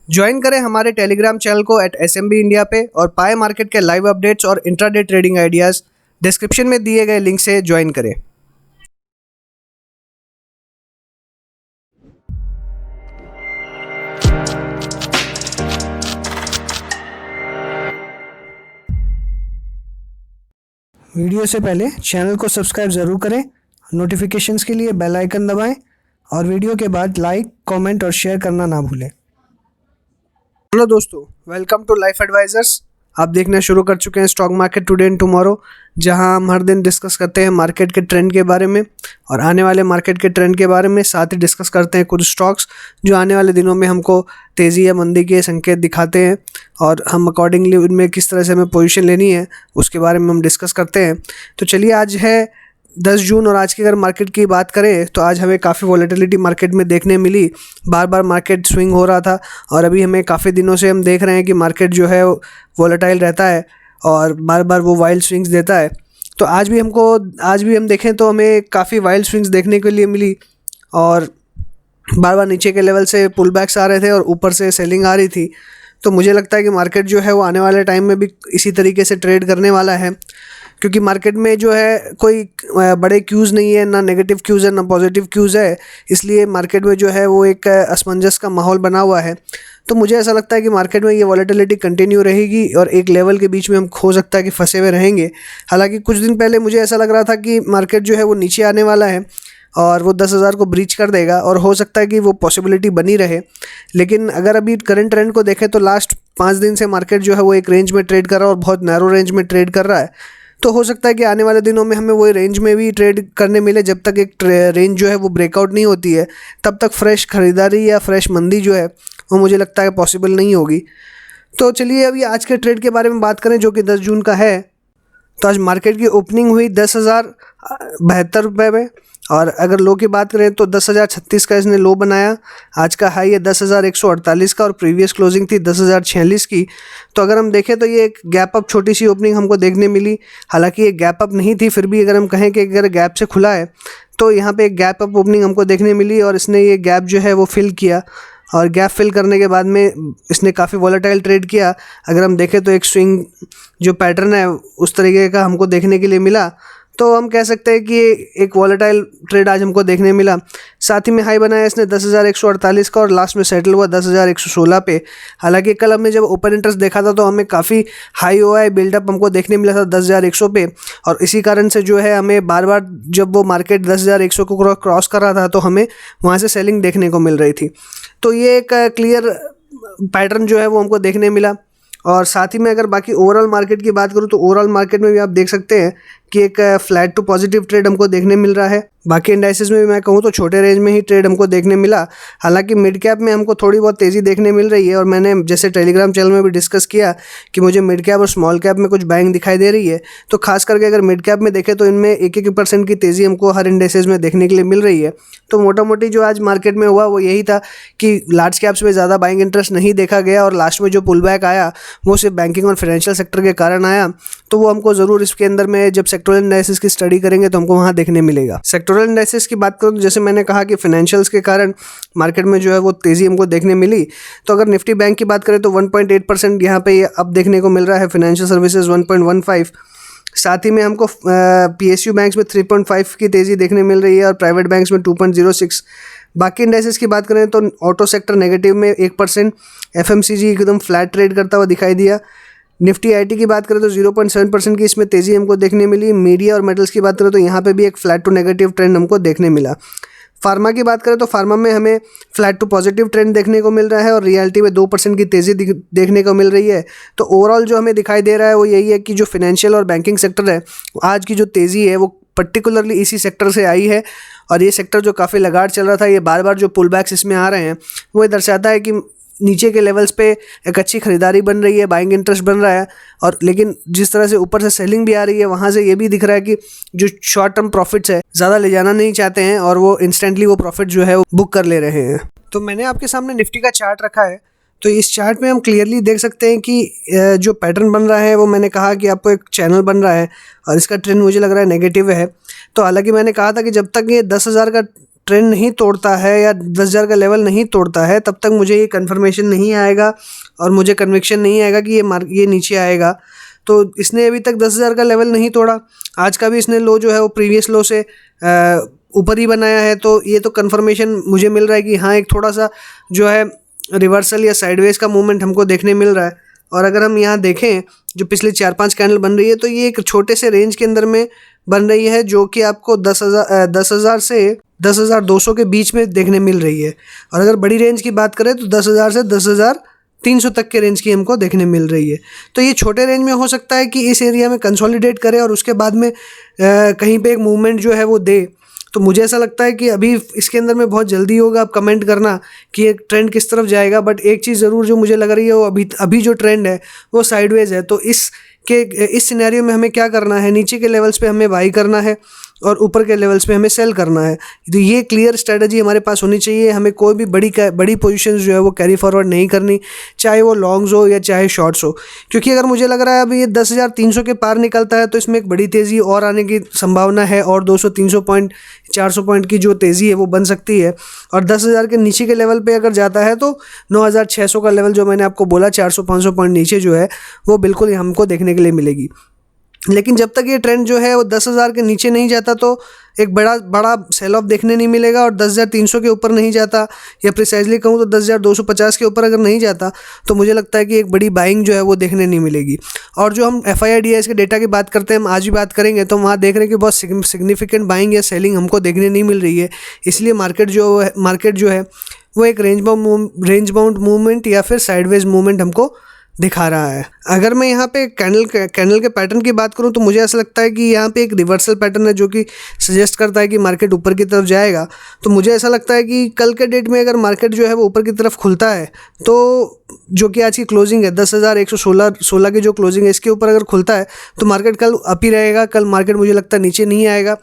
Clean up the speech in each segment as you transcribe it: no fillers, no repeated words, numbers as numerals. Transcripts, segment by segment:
Join करें हमारे Telegram channel को @SMB इंडिया पे और पाए मार्केट के लाइव अपडेट्स और इंट्राडे ट्रेडिंग आइडियाज़। डिस्क्रिप्शन में दिए गए लिंक से ज्वाइन करें। वीडियो से पहले चैनल को सब्सक्राइब ज़रूर करें, नोटिफिकेशंस के लिए बेल आइकन दबाएं और वीडियो के बाद लाइक, कमेंट और शेयर करना ना भूलें। हेलो दोस्तों, वेलकम टू लाइफ एडवाइजर्स। आप देखना शुरू कर चुके हैं stock market today and tomorrow, जहां हम हर दिन डिस्कस करते हैं मार्केट के ट्रेंड के बारे में और आने वाले मार्केट के ट्रेंड के बारे में। साथ ही डिस्कस करते हैं कुछ स्टॉक्स जो आने वाले दिनों में हमको तेज़ी या मंदी के संकेत दिखाते हैं और हम अकॉर्डिंगली उनमें किस तरह से हमें पोजीशन लेनी है उसके बारे में हम डिस्कस करते हैं। तो चलिए, आज है 10 जून और आज की अगर मार्केट की बात करें तो आज हमें काफ़ी वॉलेटिलिटी मार्केट में देखने मिली। बार बार मार्केट स्विंग हो रहा था और अभी हमें काफ़ी दिनों से हम देख रहे हैं कि मार्केट जो है वॉलेटाइल रहता है और बार बार वो वाइल्ड स्विंग्स देता है। तो आज भी हम देखें तो हमें काफ़ी वाइल्ड स्विंग्स देखने के लिए मिली और बार बार नीचे के लेवल से पुल बैक्स आ रहे थे और ऊपर से सेलिंग आ रही थी। तो मुझे लगता है कि मार्केट जो है वो आने वाले टाइम में भी इसी तरीके से ट्रेड करने वाला है, क्योंकि मार्केट में जो है कोई बड़े क्यूज़ नहीं है, ना नेगेटिव क्यूज़ है ना पॉजिटिव क्यूज़ है। इसलिए मार्केट में जो है वो एक असमंजस का माहौल बना हुआ है। तो मुझे ऐसा लगता है कि मार्केट में ये वॉलेटिलिटी कंटिन्यू रहेगी और एक लेवल के बीच में हम हो सकता है कि फंसे हुए रहेंगे। हालांकि कुछ दिन पहले मुझे ऐसा लग रहा था कि मार्केट जो है वो नीचे आने वाला है और वो 10,000 को ब्रीच कर देगा और हो सकता है कि वो पॉसिबिलिटी बनी रहे। लेकिन अगर अभी करंट ट्रेंड को देखें तो लास्ट 5 दिन से मार्केट जो है वो एक रेंज में ट्रेड कर रहा है और बहुत नैरो रेंज में ट्रेड कर रहा है। तो हो सकता है कि आने वाले दिनों में हमें वही रेंज में भी ट्रेड करने मिले। जब तक एक रेंज जो है वो ब्रेकआउट नहीं होती है तब तक फ्रेश ख़रीदारी या फ्रेश मंदी जो है वो मुझे लगता है पॉसिबल नहीं होगी। तो चलिए, अभी आज के ट्रेड के बारे में बात करें जो कि 10 जून का है। तो आज मार्केट की ओपनिंग हुई 10,072 रुपये में और अगर लो की बात करें तो 10,036 का इसने लो बनाया। आज का हाई है 10,148 का और प्रीवियस क्लोजिंग थी 10,046 की। तो अगर हम देखें तो ये एक गैप अप छोटी सी ओपनिंग हमको देखने मिली। हालांकि ये गैप अप नहीं थी, फिर भी अगर हम कहें कि अगर गैप से खुला है तो यहाँ पे एक गैप अप ओपनिंग हमको देखने मिली और इसने ये गैप जो है वो फिल किया और गैप फिल करने के बाद में इसने काफ़ी वॉलेटाइल ट्रेड किया। अगर हम देखें तो एक स्विंग जो पैटर्न है उस तरीके का हमको देखने के लिए मिला। तो हम कह सकते हैं कि एक वॉलेटाइल ट्रेड आज हमको देखने मिला। साथ ही में हाई बनाया इसने 10,148 का और लास्ट में सेटल हुआ 10,116 पे। हालांकि कल हमने जब ओपन इंटरेस्ट देखा था तो हमें काफ़ी हाई OI बिल्डअप हमको देखने मिला था 10,100 पे और इसी कारण से जो है हमें बार बार जब वो मार्केट 10,100 को क्रॉस कर रहा था तो हमें वहाँ से सेलिंग देखने को मिल रही थी। तो ये एक क्लियर पैटर्न जो है वो हमको देखने मिला। और साथ ही में अगर बाकी ओवरऑल मार्केट की बात करूँ तो ओवरऑल मार्केट में भी आप देख सकते हैं कि एक फ्लैट टू पॉजिटिव ट्रेड हमको देखने मिल रहा है। बाकी इंडाइसेस में भी मैं कहूँ तो छोटे रेंज में ही ट्रेड हमको देखने मिला। हालांकि मिड कैप में हमको थोड़ी बहुत तेज़ी देखने मिल रही है और मैंने जैसे टेलीग्राम चैनल में भी डिस्कस किया कि मुझे मिड कैप और स्मॉल कैप में कुछ बाइंग दिखाई दे रही है। तो खास करके अगर मिड कैप में देखें तो इनमें 1-1% की तेज़ी हमको हर इंडाइसेस में देखने के लिए मिल रही है। तो मोटा मोटी जो आज मार्केट में हुआ वो यही था कि लार्ज कैप्स में ज़्यादा बाइंग इंटरेस्ट नहीं देखा गया और लास्ट में जो पुल बैक आया वो सिर्फ बैंकिंग और फाइनेंशियल सेक्टर के कारण आया। तो वो हमको ज़रूर इसके अंदर में जब सेक्टोरल एनालिसिस की स्टडी करेंगे तो हमको वहाँ देखने मिलेगा। सेक्टोरल एनालिसिस की बात करूँ तो जैसे मैंने कहा कि फाइनेंशियल्स के कारण मार्केट में जो है वो तेज़ी हमको देखने मिली। तो अगर निफ्टी बैंक की बात करें तो 1.8% यहाँ पे अब देखने को मिल रहा है, फाइनेंशियल सर्विसेज 1.15। साथ ही में हमको PSU बैंक्स में 3.5 की तेज़ी देखने मिल रही है और प्राइवेट बैंक्स में 2.06। बाकी इंडाइसेस की बात करें तो ऑटो सेक्टर नेगेटिव में 1%, FMCG एकदम फ्लैट ट्रेड करता हुआ दिखाई दिया। निफ्टी IT की बात करें तो 0.7% की इसमें तेज़ी हमको देखने मिली। मीडिया और मेटल्स की बात करें तो यहाँ पे भी एक फ्लैट टू नेगेटिव ट्रेंड हमको देखने मिला। फार्मा की बात करें तो फार्मा में हमें फ्लैट टू पॉजिटिव ट्रेंड देखने को मिल रहा है और रियलिटी में 2% की तेज़ी देखने को मिल रही है। तो ओवरऑल जो हमें दिखाई दे रहा है वो यही है कि जो फाइनेंशियल और बैंकिंग सेक्टर है आज की जो तेज़ी है वो पर्टिकुलरली इसी सेक्टर से आई है और ये सेक्टर जो काफ़ी लगातार चल रहा था, ये बार बार जो पुल बैक्स इसमें आ रहे हैं वो दर्शाता है कि नीचे के लेवल्स पे एक अच्छी खरीदारी बन रही है, बाइंग इंटरेस्ट बन रहा है। और लेकिन जिस तरह से ऊपर से सेलिंग भी आ रही है वहाँ से ये भी दिख रहा है कि जो शॉर्ट टर्म प्रॉफिट्स है ज़्यादा ले जाना नहीं चाहते हैं और वो इंस्टेंटली वो प्रॉफिट जो है वो बुक कर ले रहे हैं। तो मैंने आपके सामने निफ्टी का चार्ट रखा है। तो इस चार्ट में हम क्लियरली देख सकते हैं कि जो पैटर्न बन रहा है वो मैंने कहा कि आपको एक चैनल बन रहा है और इसका ट्रेंड मुझे लग रहा है नेगेटिव है। तो हालांकि मैंने कहा था कि जब तक ये 10,000 का ट्रेंड नहीं तोड़ता है या 10,000 का लेवल नहीं तोड़ता है, तब तक मुझे ये कन्फर्मेशन नहीं आएगा और मुझे कन्विक्शन नहीं आएगा कि ये नीचे आएगा। तो इसने अभी तक 10,000 का लेवल नहीं तोड़ा। आज का भी इसने लो जो है वो प्रीवियस लो से ऊपर ही बनाया है, तो ये तो कन्फर्मेशन मुझे मिल रहा है कि हाँ एक थोड़ा सा जो है रिवर्सल या साइडवेज का मूवमेंट हमको देखने मिल रहा है। और अगर हम यहाँ देखें जो पिछले 4-5 कैंडल बन रही है, तो ये एक छोटे से रेंज के अंदर में बन रही है, जो कि आपको 10,000 से 10,200 के बीच में देखने मिल रही है। और अगर बड़ी रेंज की बात करें तो 10,000 से 10,300 तक के रेंज की हमको देखने मिल रही है। तो ये छोटे रेंज में हो सकता है कि इस एरिया में कंसोलिडेट करे और उसके बाद में कहीं पे एक मूवमेंट जो है वो दे। तो मुझे ऐसा लगता है कि अभी इसके अंदर में बहुत जल्दी होगा, आप कमेंट करना कि ये ट्रेंड किस तरफ जाएगा। बट एक चीज़ ज़रूर जो मुझे लग रही है वो अभी जो ट्रेंड है वो साइडवेज है। तो इस सिनेरियो में हमें क्या करना है, नीचे के लेवल्स पे हमें बाई करना है और ऊपर के लेवल्स पे हमें सेल करना है। तो ये क्लियर स्ट्रेटजी हमारे पास होनी चाहिए। हमें कोई भी बड़ी पोजीशन जो है वो कैरी फॉरवर्ड नहीं करनी, चाहे वो लॉन्ग्स हो या चाहे शॉर्ट्स हो। क्योंकि अगर मुझे लग रहा है अभी ये 10,300 के पार निकलता है तो इसमें एक बड़ी तेज़ी और आने की संभावना है, और 200-300 पॉइंट 400 पॉइंट की जो तेज़ी है वो बन सकती है। और 10,000 के नीचे के लेवल पे अगर जाता है तो 9,600 का लेवल जो मैंने आपको बोला 400-500 पॉइंट नीचे जो है वो बिल्कुल हमको देखने के लिए मिलेगी। लेकिन जब तक ये ट्रेंड जो है वो 10,000 के नीचे नहीं जाता तो एक बड़ा सेल ऑफ देखने नहीं मिलेगा। और 10,300 के ऊपर नहीं जाता, या प्रिसाइजली कहूँ तो 10,250 के ऊपर अगर नहीं जाता, तो मुझे लगता है कि एक बड़ी बाइंग जो है वो देखने नहीं मिलेगी। और जो हम FII-DIS के डेटा की बात करते हैं, हम आज भी बात करेंगे, तो वहाँ देख रहे हैं कि बहुत सिग्निफिकेंट बाइंग या सेलिंग हमको देखने नहीं मिल रही है। इसलिए मार्केट जो है वो एक रेंज बाउंड मूवमेंट या फिर साइडवेज मूवमेंट हमको दिखा रहा है। अगर मैं यहाँ पे कैंडल के पैटर्न की बात करूँ तो मुझे ऐसा लगता है कि यहाँ पे एक रिवर्सल पैटर्न है जो कि सजेस्ट करता है कि मार्केट ऊपर की तरफ जाएगा। तो मुझे ऐसा लगता है कि कल के डेट में अगर मार्केट जो है वो ऊपर की तरफ खुलता है, तो जो कि आज की क्लोजिंग है 10,116 की जो क्लोजिंग है, इसके ऊपर अगर खुलता है तो मार्केट कल अप ही रहेगा। कल मार्केट मुझे लगता है नीचे नहीं आएगा।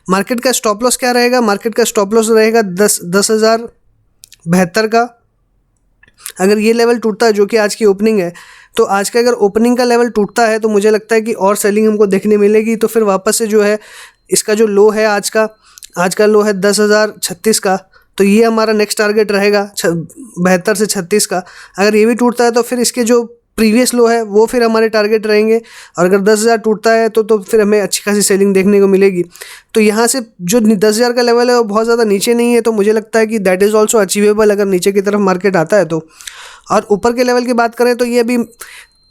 मार्केट का स्टॉप लॉस क्या रहेगा? मार्केट का स्टॉप लॉस रहेगा 10,072 का। अगर ये लेवल टूटता है जो कि आज की ओपनिंग है, तो आज का अगर ओपनिंग का लेवल टूटता है तो मुझे लगता है कि और सेलिंग हमको देखने मिलेगी। तो फिर वापस से जो है इसका जो लो है आज का लो है 10,036 का, तो ये हमारा नेक्स्ट टारगेट रहेगा 72 से 36 का। अगर ये भी टूटता है तो फिर इसके जो प्रीवियस लो है वो फिर हमारे टारगेट रहेंगे। और अगर 10,000 टूटता है तो फिर हमें अच्छी खासी सेलिंग देखने को मिलेगी। तो यहाँ से जो 10,000 का लेवल है वो बहुत ज़्यादा नीचे नहीं है, तो मुझे लगता है कि दैट इज़ ऑल्सो अचीवेबल अगर नीचे की तरफ मार्केट आता है तो। और ऊपर के लेवल की बात करें तो ये अभी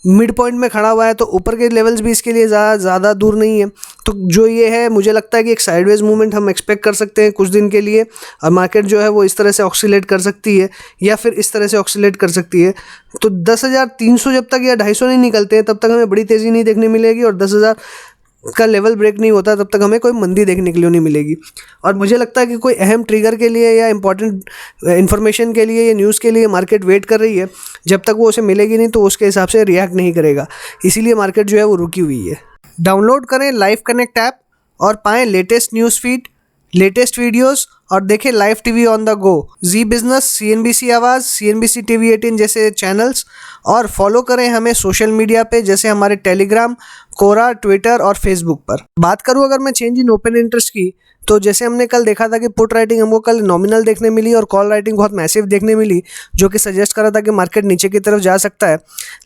मिड पॉइंट में खड़ा हुआ है, तो ऊपर के लेवल्स भी इसके लिए ज़्यादा दूर नहीं है। तो जो ये है, मुझे लगता है कि एक साइडवेज मूवमेंट हम एक्सपेक्ट कर सकते हैं कुछ दिन के लिए, और मार्केट जो है वो इस तरह से ऑक्सीलेट कर सकती है या फिर इस तरह से ऑक्सीलेट कर सकती है। तो 10,300 जब तक या 250 नहीं निकलते हैं तब तक हमें बड़ी तेज़ी नहीं देखने मिलेगी, और 10,000 का लेवल ब्रेक नहीं होता तब तक हमें कोई मंदी देखने के लिए नहीं मिलेगी। और मुझे लगता है कि कोई अहम ट्रिगर के लिए या इंपॉर्टेंट इन्फॉर्मेशन के लिए या न्यूज़ के लिए मार्केट वेट कर रही है। जब तक वो उसे मिलेगी नहीं तो उसके हिसाब से रिएक्ट नहीं करेगा, इसीलिए मार्केट जो है वो रुकी हुई है। डाउनलोड करें लाइव कनेक्ट ऐप और पाएँ latest news feed, latest videos, और देखें live TV on the go, Zee Business, CNBC Awaaz, CNBC TV 18 जैसे चैनल्स। और फॉलो करें हमें सोशल मीडिया पे, जैसे हमारे टेलीग्राम, कोरा, ट्विटर और फेसबुक पर। बात करूं अगर मैं चेंज इन ओपन इंटरेस्ट की, तो जैसे हमने कल देखा था कि पुट राइटिंग हमको कल नॉमिनल देखने मिली और कॉल राइटिंग बहुत मैसिव देखने मिली, जो कि सजेस्ट कर रहा था कि मार्केट नीचे की तरफ जा सकता है।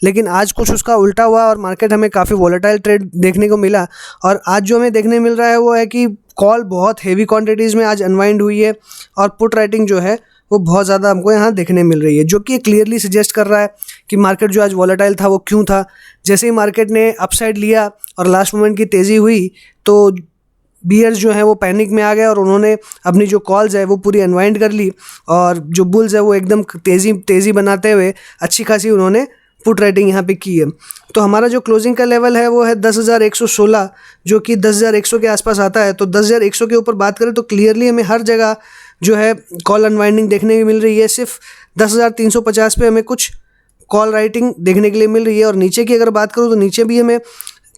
लेकिन आज कुछ उसका उल्टा हुआ और मार्केट हमें काफ़ी वॉलेटाइल ट्रेड देखने को मिला। और आज जो हमें देखने मिल रहा है वो है कि कॉल बहुत हेवी क्वांटिटीज़ में आज अनवाइंड हुई है, और पुट राइटिंग जो है वो बहुत ज़्यादा हमको यहाँ देखने मिल रही है, जो कि क्लियरली सजेस्ट कर रहा है कि मार्केट जो आज वॉलेटाइल था वो क्यों था। जैसे ही मार्केट ने अपसाइड लिया और लास्ट मोमेंट की तेज़ी हुई, तो बियर्स जो है वो पैनिक में आ गए और उन्होंने अपनी जो कॉल्स है वो पूरी अनवाइंड कर ली, और जो बुल्स है वो एकदम तेज़ी बनाते हुए अच्छी खासी उन्होंने पुट राइटिंग यहाँ पे की है। तो हमारा जो क्लोजिंग का लेवल है वो है 10,116, जो कि 10,100 के आसपास आता है। तो 10,100 के ऊपर बात करें तो क्लियरली हमें हर जगह जो है कॉल अनवाइंडिंग देखने को मिल रही है। सिर्फ 10,350 पे हमें कुछ कॉल राइटिंग देखने के लिए मिल रही है, और नीचे की अगर बात करूँ तो नीचे भी हमें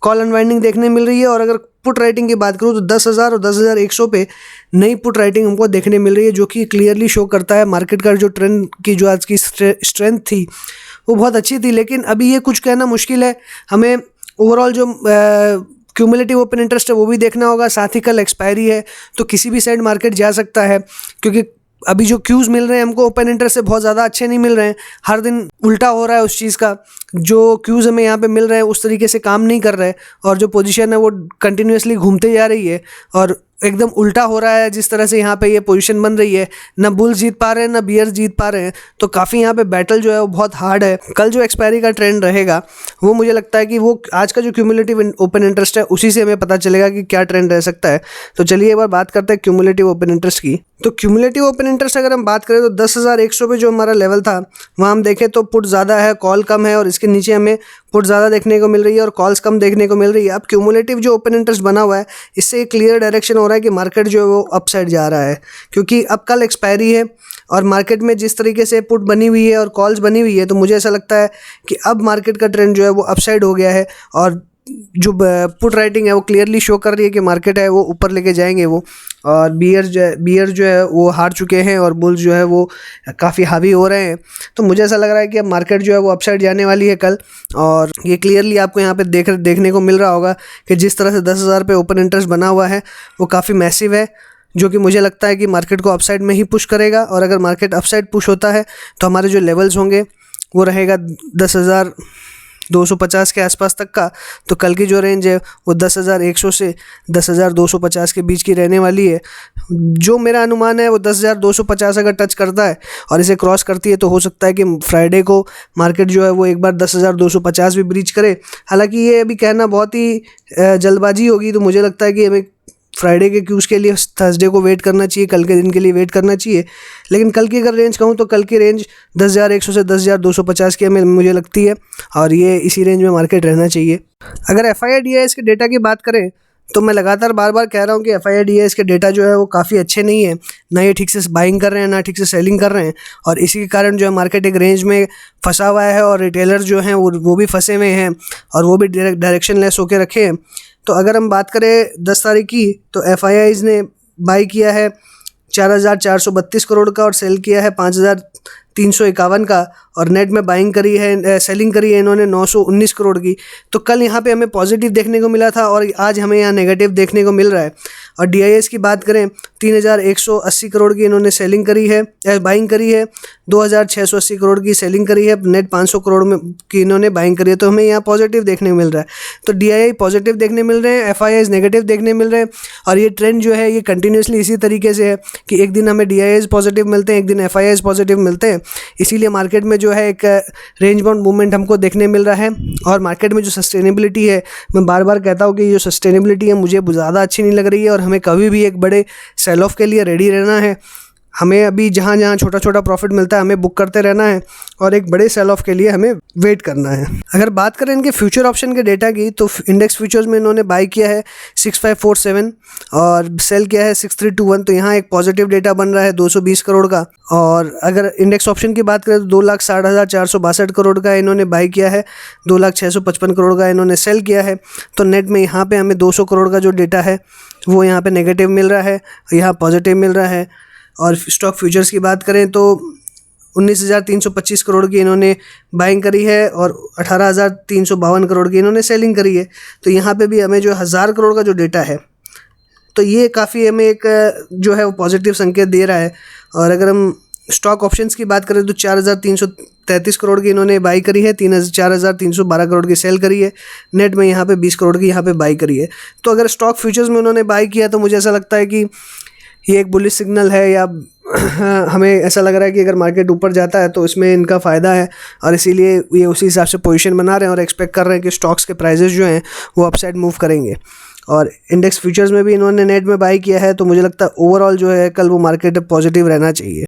कॉल अनवाइंडिंग देखने मिल रही है। और अगर पुट राइटिंग की बात करूँ तो 10,000 और 10,100 पे नई पुट राइटिंग हमको देखने मिल रही है, जो कि क्लियरली शो करता है मार्केट का जो ट्रेंड की जो आज की स्ट्रेंथ थी वो बहुत अच्छी थी। लेकिन अभी ये कुछ कहना मुश्किल है। हमें ओवरऑल जो क्यूमुलेटिव ओपन इंटरेस्ट है वो भी देखना होगा, साथ ही कल एक्सपायरी है तो किसी भी साइड मार्केट जा सकता है, क्योंकि अभी जो क्यूज़ मिल रहे हैं हमको ओपन इंटरेस्ट से बहुत ज़्यादा अच्छे नहीं मिल रहे हैं। हर दिन उल्टा हो रहा है उस चीज़ का, जो क्यूज़ हमें यहाँ पे मिल रहे हैं उस तरीके से काम नहीं कर रहे, और जो पोजीशन है वो कंटिन्यूसली घूमते जा रही है और एकदम उल्टा हो रहा है जिस तरह से यहाँ पे ये पोजीशन बन रही है। ना बुल्स जीत पा रहे हैं ना बियर्स जीत पा रहे हैं, तो काफ़ी यहाँ पे बैटल जो है वो बहुत हार्ड है। कल जो एक्सपायरी का ट्रेंड रहेगा वो मुझे लगता है कि वो आज का जो क्यूमुलेटिव ओपन इंटरेस्ट है उसी से हमें पता चलेगा कि क्या ट्रेंड रह सकता है। तो चलिए एक बार बात करते हैं क्यूमुलेटिव ओपन इंटरेस्ट की। तो क्यूमुलेटिव ओपन इंटरेस्ट अगर हम बात करें तो 10,100 पे जो हमारा लेवल था वहाँ हम देखें तो पुट ज़्यादा है, कॉल कम है, और इसके नीचे हमें पुट ज़्यादा देखने को मिल रही है और कॉल्स कम देखने को मिल रही है। अब क्यूमुलेटिव जो ओपन इंटरेस्ट बना हुआ है इससे एक क्लियर डायरेक्शन हो रहा है कि मार्केट जो है वो अपसाइड जा रहा है, क्योंकि अब कल एक्सपायरी है और मार्केट में जिस तरीके से पुट बनी हुई है और कॉल्स बनी हुई है, तो मुझे ऐसा लगता है कि अब मार्केट का ट्रेंड जो है वो अपसाइड हो गया है और जो पुट राइटिंग है वो क्लियरली शो कर रही है कि मार्केट है वो ऊपर लेके जाएंगे वो, और बियर जो है वो हार चुके हैं और बुल्स जो है वो काफ़ी हावी हो रहे हैं। तो मुझे ऐसा लग रहा है कि अब मार्केट जो है वो अपसाइड जाने वाली है कल, और ये क्लियरली आपको यहाँ पे देखने को मिल रहा होगा कि जिस तरह से 10,000 पे ओपन इंटरेस्ट बना हुआ है वो काफ़ी मैसिव है, जो कि मुझे लगता है कि मार्केट को अपसाइड में ही पुश करेगा। और अगर मार्केट अपसाइड पुश होता है तो हमारे जो लेवल्स होंगे वो रहेगा 10,250 के आसपास तक का। तो कल की जो रेंज है वो 10,100 से 10,250 के बीच की रहने वाली है। जो मेरा अनुमान है वो 10,250 अगर टच करता है और इसे क्रॉस करती है तो हो सकता है कि फ्राइडे को मार्केट जो है वो एक बार 10,250 भी ब्रीच करे। हालांकि ये अभी कहना बहुत ही जल्दबाजी होगी, तो मुझे लगता है कि हमें फ्राइडे के क्यूज़ के लिए थर्सडे को वेट करना चाहिए, कल के दिन के लिए वेट करना चाहिए। लेकिन कल की अगर रेंज कहूँ तो कल की रेंज 10,100 से 10,250 की हमें मुझे लगती है, और ये इसी रेंज में मार्केट रहना चाहिए। अगर FII-DIS के डेटा की बात करें तो मैं लगातार बार बार कह रहा हूँ कि FII-DIS के डेटा जो है वो काफ़ी अच्छे नहीं है, ना ये ठीक से बाइंग कर रहे हैं ना ठीक से सेलिंग कर रहे हैं, और इसी के कारण जो है मार्केट एक रेंज में फंसा हुआ है और रिटेलर जो हैं वो भी फंसे हुए हैं और वो भी डायरेक्शन लेस होकर रखे हैं। तो अगर हम बात करें 10 तारीख की तो FIIs ने बाई किया है 4,432 करोड़ का और सेल किया है 5,351 का, और नेट में बाइंग करी है सेलिंग करी है इन्होंने 919 करोड़ की। तो कल यहाँ पे हमें पॉजिटिव देखने को मिला था और आज हमें यहाँ नेगेटिव देखने को मिल रहा है। और DIS की बात करें 3,180 करोड़ की इन्होंने सेलिंग करी है बाइंग करी है, 2,680 करोड़ की सेलिंग करी है, नेट 500 करोड़ में की इन्होंने बाइंग करी है। तो हमें यहाँ पॉजिटिव देखने को मिल रहा है। तो DII पॉजिटिव देखने मिल रहे हैं, FIIs नेगेटिव देखने मिल रहे हैं, और ये ट्रेंड जो है ये कंटिन्यूसली इसी तरीके से है कि एक दिन हमें DIIs पॉजिटिव मिलते हैं, एक दिन FIIs पॉजिटिव मिलते हैं। इसीलिए मार्केट में जो है एक रेंज बाउंड मूवमेंट हमको देखने मिल रहा है। और मार्केट में जो सस्टेनेबिलिटी है, मैं बार बार कहता हूँ कि जो सस्टेनेबिलिटी है मुझे ज़्यादा अच्छी नहीं लग रही है, और हमें कभी भी एक बड़े सेल ऑफ के लिए रेडी रहना है। हमें अभी जहाँ जहाँ छोटा छोटा प्रॉफिट मिलता है हमें बुक करते रहना है, और एक बड़े सेल ऑफ के लिए हमें वेट करना है। अगर बात करें इनके फ्यूचर ऑप्शन के डेटा की तो इंडेक्स फ्यूचर्स में इन्होंने बाई किया है 6,547 और सेल किया है 6,321। तो यहाँ एक पॉजिटिव डेटा बन रहा है 220 करोड़ का। और अगर इंडेक्स ऑप्शन की बात करें तो 2,60,462 करोड़ का इन्होंने बाई किया है, 2,06,55 करोड़ का इन्होंने सेल किया है। तो नेट में यहाँ पे हमें 200 करोड़ का जो डेटा है वो यहाँ पे नेगेटिव मिल रहा है, यहाँ पॉजिटिव मिल रहा है। और स्टॉक फ्यूचर्स की बात करें तो 19,325 करोड़ की इन्होंने बाइंग करी है और 18,352 करोड़ की इन्होंने सेलिंग करी है। तो यहाँ पे भी हमें जो 1,000 करोड़ का जो डेटा है तो ये काफ़ी हमें एक जो है वो पॉजिटिव संकेत दे रहा है। और अगर हम स्टॉक ऑप्शंस की बात करें तो 4,333 करोड़ की इन्होंने बाई करी है, 4,312 करोड़ की सेल करी है, नेट में यहाँ पे 20 करोड़ की यहाँ पे बाई करी है। तो अगर स्टॉक फ्यूचर्स में उन्होंने बाई किया तो मुझे ऐसा लगता है कि ये एक बुलिश सिग्नल है, या हमें ऐसा लग रहा है कि अगर मार्केट ऊपर जाता है तो इसमें इनका फ़ायदा है, और इसीलिए ये उसी हिसाब से पोजीशन बना रहे हैं और एक्सपेक्ट कर रहे हैं कि स्टॉक्स के प्राइसेस जो हैं वो अपसाइड मूव करेंगे। और इंडेक्स फ्यूचर्स में भी इन्होंने नेट में बाई किया है। तो मुझे लगता है ओवरऑल जो है कल वो मार्केट पॉजिटिव रहना चाहिए।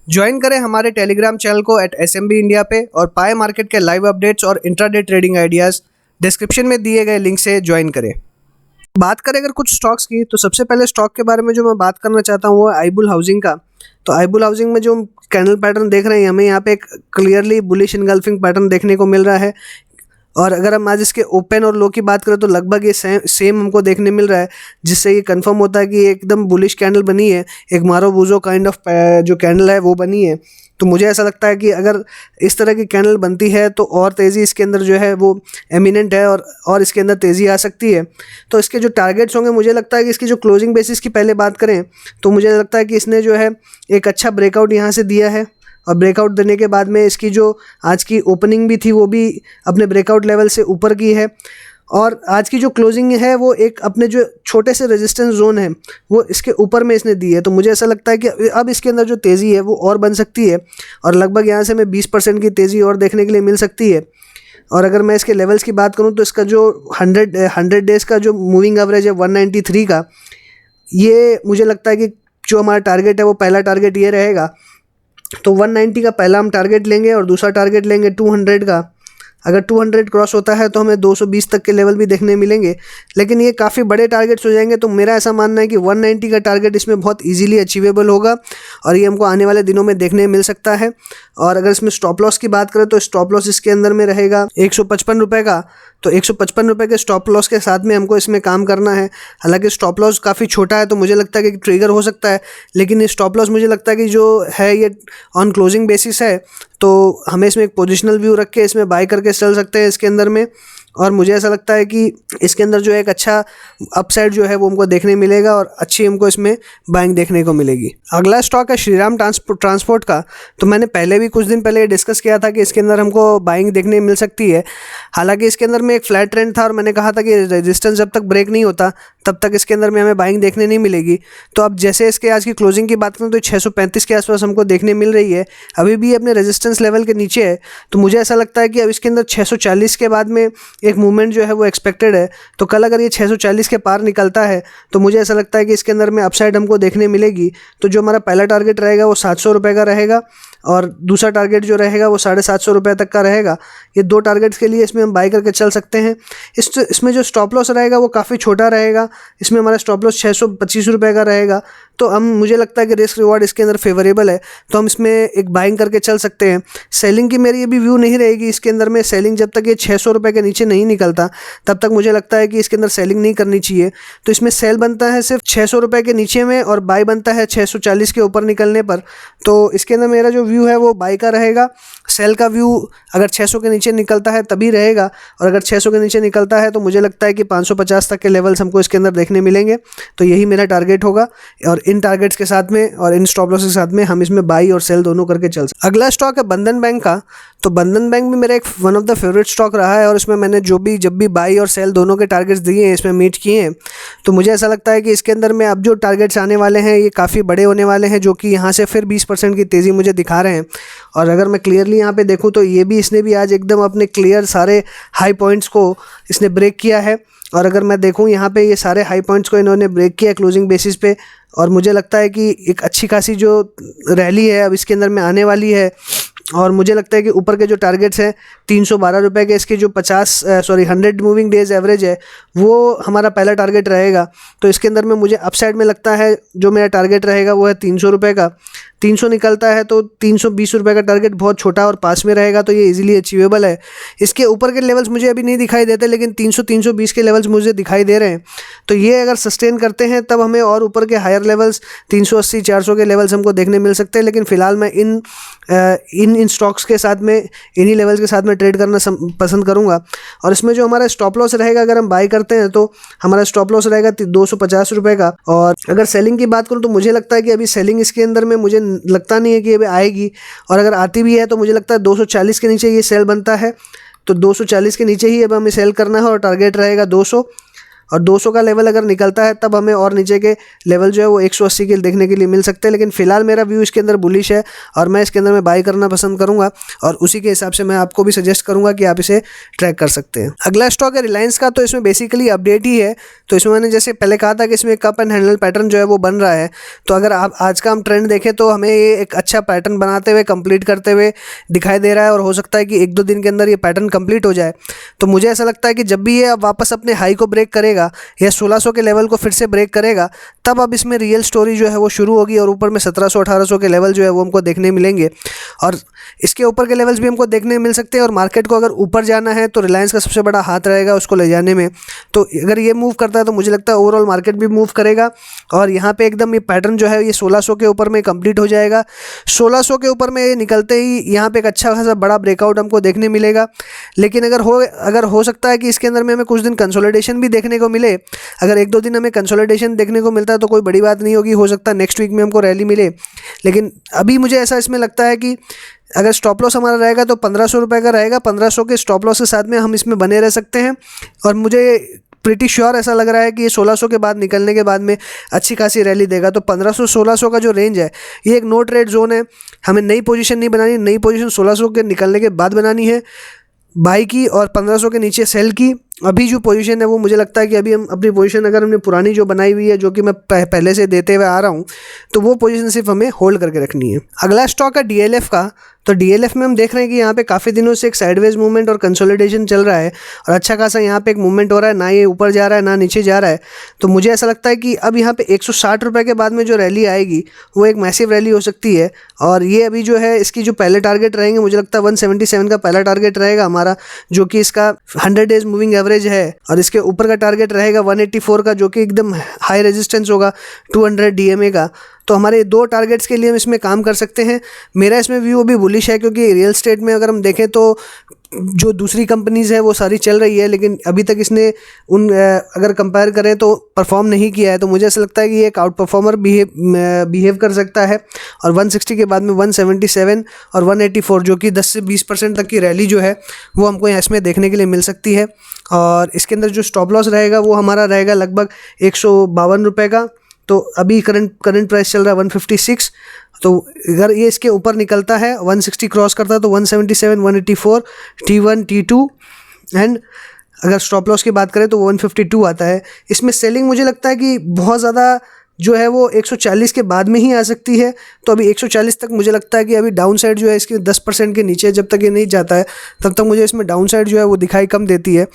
ज्वाइन करें हमारे टेलीग्राम चैनल को @SMB इंडिया पे और पाए मार्केट के लाइव अपडेट्स और इंट्राडे ट्रेडिंग आइडियाज़। डिस्क्रिप्शन में दिए गए लिंक से ज्वाइन करें। बात करें अगर कुछ स्टॉक्स की तो सबसे पहले स्टॉक के बारे में जो मैं बात करना चाहता हूँ वो है आईबुल हाउसिंग का। तो आईबुल हाउसिंग में जो कैंडल पैटर्न देख रहे हैं हमें यहाँ पे एक क्लियरली बुलिश इनगल्फिंग पैटर्न देखने को मिल रहा है। और अगर हम आज इसके ओपन और लो की बात करें तो लगभग ये सेम हमको देखने मिल रहा है, जिससे ये कंफर्म होता है कि एकदम बुलिश कैंडल बनी है, एक मारो बूजो काइंड ऑफ जो कैंडल है वो बनी है। तो मुझे ऐसा लगता है कि अगर इस तरह की कैंडल बनती है तो और तेज़ी इसके अंदर जो है वो एमिनेंट है और इसके अंदर तेज़ी आ सकती है। तो इसके जो टारगेट्स होंगे, मुझे लगता है कि इसकी जो क्लोजिंग बेसिस की पहले बात करें तो मुझे लगता है कि इसने जो है एक अच्छा ब्रेकआउट यहाँ से दिया है, और ब्रेकआउट देने के बाद में इसकी जो आज की ओपनिंग भी थी वो भी अपने ब्रेकआउट लेवल से ऊपर की है, और आज की जो क्लोजिंग है वो एक अपने जो छोटे से रेजिस्टेंस जोन है वो इसके ऊपर में इसने दी है। तो मुझे ऐसा लगता है कि अब इसके अंदर जो तेज़ी है वो और बन सकती है, और लगभग यहाँ से हमें 20% की तेज़ी और देखने के लिए मिल सकती है। और अगर मैं इसके लेवल्स की बात करूँ तो इसका जो 100 डेज़ का जो मूविंग एवरेज है 193 का, ये मुझे लगता है कि जो हमारा टारगेट है वो पहला टारगेट ये रहेगा। तो 190 का पहला हम टारगेट लेंगे और दूसरा टारगेट लेंगे 200 का। अगर 200 क्रॉस होता है तो हमें 220 तक के लेवल भी देखने मिलेंगे, लेकिन ये काफ़ी बड़े टारगेट्स हो जाएंगे। तो मेरा ऐसा मानना है कि 190 का टारगेट इसमें बहुत इजीली अचीवेबल होगा, और ये हमको आने वाले दिनों में देखने मिल सकता है। और अगर इसमें स्टॉप लॉस की बात करें तो स्टॉप लॉस इसके अंदर में रहेगा 155 रुपये का। तो 155 रुपये के स्टॉप लॉस के साथ में हमको इसमें काम करना है। हालांकि स्टॉप लॉस काफ़ी छोटा है तो मुझे लगता है कि ट्रिगर हो सकता है, लेकिन ये स्टॉप लॉस मुझे लगता है कि जो है ये ऑन क्लोजिंग बेसिस है, तो हमें इसमें एक पोजिशनल व्यू रख के इसमें बाय करके चल सकते हैं इसके अंदर में। और मुझे ऐसा लगता है कि इसके अंदर जो एक अच्छा अपसाइड जो है वो हमको देखने मिलेगा, और अच्छी हमको इसमें बाइंग देखने को मिलेगी। अगला स्टॉक है श्रीराम ट्रांसपोर्ट का। तो मैंने पहले भी कुछ दिन पहले डिस्कस किया था कि इसके अंदर हमको बाइंग देखने मिल सकती है। हालांकि इसके अंदर में एक फ्लैट ट्रेंड था, और मैंने कहा था कि रेजिस्टेंस जब तक ब्रेक नहीं होता तब तक इसके अंदर में हमें बाइंग देखने नहीं मिलेगी। तो अब जैसे इसके आज की क्लोजिंग की बात करें तो 635 के आसपास हमको देखने मिल रही है, अभी भी अपने रेजिस्टेंस लेवल के नीचे है। तो मुझे ऐसा लगता है कि अब इसके अंदर 640 के बाद में एक मूवमेंट जो है वो एक्सपेक्टेड है। तो कल अगर ये 640 के पार निकलता है तो मुझे ऐसा लगता है कि इसके अंदर में अपसाइड हमको देखने मिलेगी। तो जो हमारा पहला टारगेट रहेगा वो 700 रुपये का रहेगा, और दूसरा टारगेट जो रहेगा वो 750 रुपये तक का रहेगा। ये दो टारगेट्स के लिए इसमें हम बाई करके चल सकते हैं। इसमें जो स्टॉप लॉस रहेगा वो काफ़ी छोटा रहेगा, इसमें हमारा स्टॉप लॉस 625 रुपये का रहेगा। तो हम मुझे लगता है कि रिस्क रिवॉर्ड इसके अंदर फेवरेबल है, तो हम इसमें एक बाइंग करके चल सकते हैं। सेलिंग की मेरी ये भी व्यू नहीं रहेगी इसके अंदर में। सेलिंग जब तक ये 600 रुपये के नीचे नहीं निकलता तब तक मुझे लगता है कि इसके अंदर सेलिंग नहीं करनी चाहिए। तो इसमें सेल बनता है सिर्फ 600 रुपये के नीचे में, और बाई बनता है 640 के ऊपर निकलने पर। तो इसके अंदर मेरा जो व्यू है वो बाई का रहेगा। सेल का व्यू अगर 600 के नीचे निकलता है तभी रहेगा, और अगर 600 के नीचे निकलता है तो मुझे लगता है कि 550 तक के लेवल्स हमको इसके अंदर देखने मिलेंगे। तो यही मेरा टारगेट होगा, और इन टारगेट्स के साथ में और इन स्टॉप लॉस के साथ में हम इसमें बाई और सेल दोनों करके चल सकते। अगला स्टॉक है बंधन बैंक का। तो बंधन बैंक भी मेरा एक one of the favourite stock रहा है, और इसमें मैंने जब भी बाई और सेल दोनों के टारगेट्स दिए हैं, इसमें मीट किए हैं। तो मुझे ऐसा लगता है कि इसके अंदर में अब जो टारगेट्स आने वाले हैं ये काफ़ी बड़े होने वाले हैं, जो कि यहाँ से फिर 20% की तेज़ी मुझे दिखा रहे हैं। और अगर मैं क्लियरली यहाँ पे देखूँ तो इसने भी आज एकदम अपने क्लियर सारे हाई पॉइंट्स को इसने ब्रेक किया है। और अगर मैं देखूँ यहाँ पे ये सारे हाई पॉइंट्स को इन्होंने ब्रेक किया क्लोजिंग बेसिस पे, और मुझे लगता है कि एक अच्छी खासी जो रैली है अब इसके अंदर में आने वाली है। और मुझे लगता है कि ऊपर के जो टारगेट्स हैं 312 रुपये के, इसके जो 100 मूविंग डेज एवरेज है वो हमारा पहला टारगेट रहेगा। तो इसके अंदर में मुझे अपसाइड में लगता है जो मेरा टारगेट रहेगा वो है 300 रुपये का। 300 निकलता है तो 320 रुपये का टारगेट बहुत छोटा और पास में रहेगा, तो ये इजीली अचीवेबल है। इसके ऊपर के लेवल्स मुझे अभी नहीं दिखाई देते, लेकिन 300-320 के लेवल्स मुझे दिखाई दे रहे हैं। तो ये अगर सस्टेन करते हैं तब हमें और ऊपर के हायर लेवल्स 380-400 के लेवल्स हमको देखने मिल सकते हैं। लेकिन फ़िलहाल मैं इन स्टॉक्स के साथ में इन्हीं लेवल्स के साथ में ट्रेड करना पसंद करूँगा। और इसमें जो हमारा स्टॉप लॉस रहेगा, अगर हम बाई करते हैं तो हमारा स्टॉप लॉस रहेगा 250 रुपये का। और अगर सेलिंग की बात करूँ तो मुझे लगता है कि अभी सेलिंग इसके अंदर में मुझे लगता नहीं है कि अभी आएगी, और अगर आती भी है तो मुझे लगता है 240 के नीचे ये सेल बनता है। तो 240 के नीचे ही अब हमें सेल करना है, और टारगेट रहेगा 200, और 200 का लेवल अगर निकलता है तब हमें और नीचे के लेवल जो है वो 180 के देखने के लिए मिल सकते हैं। लेकिन फिलहाल मेरा व्यू इसके अंदर बुलिश है, और मैं इसके अंदर में बाई करना पसंद करूंगा, और उसी के हिसाब से मैं आपको भी सजेस्ट करूंगा कि आप इसे ट्रैक कर सकते हैं। अगला स्टॉक है रिलायंस का। तो इसमें बेसिकली अपडेट ही है। तो इसमें मैंने जैसे पहले कहा था कि इसमें कप एंड हैंडल पैटर्न जो है वो बन रहा है। तो अगर आप आज का हम ट्रेंड देखें तो हमें ये एक अच्छा पैटर्न बनाते हुए कंप्लीट करते हुए दिखाई दे रहा है, और हो सकता है कि 1-2 दिन के अंदर ये पैटर्न कंप्लीट हो जाए। तो मुझे ऐसा लगता है कि जब भी ये वापस अपने हाई को ब्रेक करेगा करेगा या 1600 के लेवल को फिर से ब्रेक करेगा, तब अब इसमें रियल स्टोरी जो है वो शुरू होगी और ऊपर में 1700-1800 के लेवल जो है वो हमको देखने मिलेंगे और इसके ऊपर के लेवल्स भी हमको देखने मिल सकते हैं। और मार्केट को अगर ऊपर जाना है तो रिलायंस का सबसे बड़ा हाथ रहेगा उसको ले जाने में। तो अगर ये मूव करता है तो मुझे लगता है ओवरऑल मार्केट भी मूव करेगा और यहाँ पे एकदम ये पैटर्न जो है ये 1600 के ऊपर में कंप्लीट हो जाएगा। 1600 के ऊपर में निकलते ही यहाँ पे एक अच्छा खासा बड़ा ब्रेकआउट हमको देखने मिलेगा। लेकिन अगर हो सकता है कि इसके अंदर में हमें कुछ दिन कंसोलिडेशन भी देखने को मिले। अगर 1-2 दिन हमें कंसोलिडेशन देखने को मिलता है तो कोई बड़ी बात नहीं होगी, हो सकता है नेक्स्ट वीक में हमको रैली मिले। लेकिन अभी मुझे ऐसा इसमें लगता है कि अगर स्टॉप लॉस हमारा रहेगा तो 1500 रुपये का रहेगा। 1500 के स्टॉप लॉस के साथ में हम इसमें बने रह सकते हैं और मुझे प्रीटी श्योर ऐसा लग रहा है कि ये 1600 के बाद निकलने के बाद में अच्छी खासी रैली देगा। तो 1500-1600 का जो रेंज है ये एक नो ट्रेड जोन है। हमें नई पोजीशन नहीं बनानी, नई पोजीशन 1600 के निकलने के बाद बनानी है बाई की और 1500 के नीचे सेल की। अभी जो पोजीशन है वो मुझे लगता है कि अभी हम अपनी पोजीशन अगर हमने पुरानी जो बनाई हुई है जो कि मैं पहले से देते हुए आ रहा हूँ तो वो पोजीशन सिर्फ हमें होल्ड करके रखनी है। अगला स्टॉक है DLF का। तो DLF में हम देख रहे हैं कि यहाँ पे काफ़ी दिनों से एक साइडवेज मूवमेंट और कंसोलिडेशन चल रहा है और अच्छा खासा यहाँ पे एक मूवमेंट हो रहा है, ना ये ऊपर जा रहा है ना नीचे जा रहा है। तो मुझे ऐसा लगता है कि अब यहाँ पे 160 रुपये के बाद में जो रैली आएगी वो एक मैसिव रैली हो सकती है। और ये अभी जो है इसकी जो पहले टारगेट रहेंगे मुझे लगता है 177 का पहला टारगेट रहेगा हमारा, जो कि इसका 100 डेज मूविंग एवरेज है। और इसके ऊपर का टारगेट रहेगा 184 का, जो कि एकदम हाई रेजिस्टेंस होगा 200 DMA का। तो हमारे 2 टारगेट्स के लिए हम इसमें काम कर सकते हैं। मेरा इसमें व्यू अभी बुलिश है क्योंकि रियल स्टेट में अगर हम देखें तो जो दूसरी कंपनीज़ है वो सारी चल रही है, लेकिन अभी तक इसने अगर कंपेयर करें तो परफॉर्म नहीं किया है। तो मुझे ऐसा लगता है कि ये एक आउट परफॉर्मर बिहेव कर सकता है और 160 के बाद में 177 और 184 जो कि 10 से 20% तक की रैली जो है वो हमको इसमें देखने के लिए मिल सकती है। और इसके अंदर जो स्टॉप लॉस रहेगा वो हमारा रहेगा लगभग 152 रुपये का। तो अभी करंट प्राइस चल रहा है 156। तो अगर ये इसके ऊपर निकलता है 160 क्रॉस करता है तो 177, 184, T1, T2 एंड अगर स्टॉप लॉस की बात करें तो 152 आता है। इसमें सेलिंग मुझे लगता है कि बहुत ज़्यादा जो है वो 140 के बाद में ही आ सकती है। तो अभी 140 तक मुझे लगता है कि अभी डाउन साइड जो है इसकी 10% के नीचे जब तक ये नहीं जाता है तब तक मुझे इसमें डाउन साइड जो है वो दिखाई कम देती है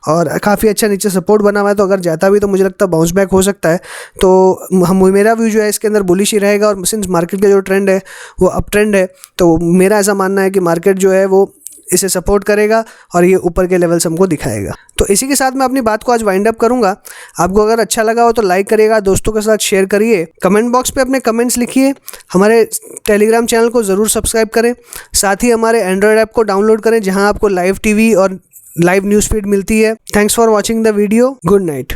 और काफ़ी अच्छा नीचे सपोर्ट बना हुआ है। तो अगर जाता भी तो मुझे लगता है बाउंस बैक हो सकता है। तो मेरा व्यू जो है इसके अंदर बुलिश ही रहेगा और सिंस मार्केट का जो ट्रेंड है वो अप ट्रेंड है तो मेरा ऐसा मानना है कि मार्केट जो है वो इसे सपोर्ट करेगा और ये ऊपर के लेवल्स हमको दिखाएगा। तो इसी के साथ मैं अपनी बात को आज वाइंड अप करूंगा। आपको अगर अच्छा लगा हो तो लाइक करिएगा, दोस्तों के साथ शेयर करिए, कमेंट बॉक्स पे अपने कमेंट्स लिखिए, हमारे टेलीग्राम चैनल को ज़रूर सब्सक्राइब करें, साथ ही हमारे एंड्रॉयड ऐप को डाउनलोड करें जहां आपको लाइव टीवी और लाइव न्यूज़ फीड मिलती है। Thanks for watching the video. Good night.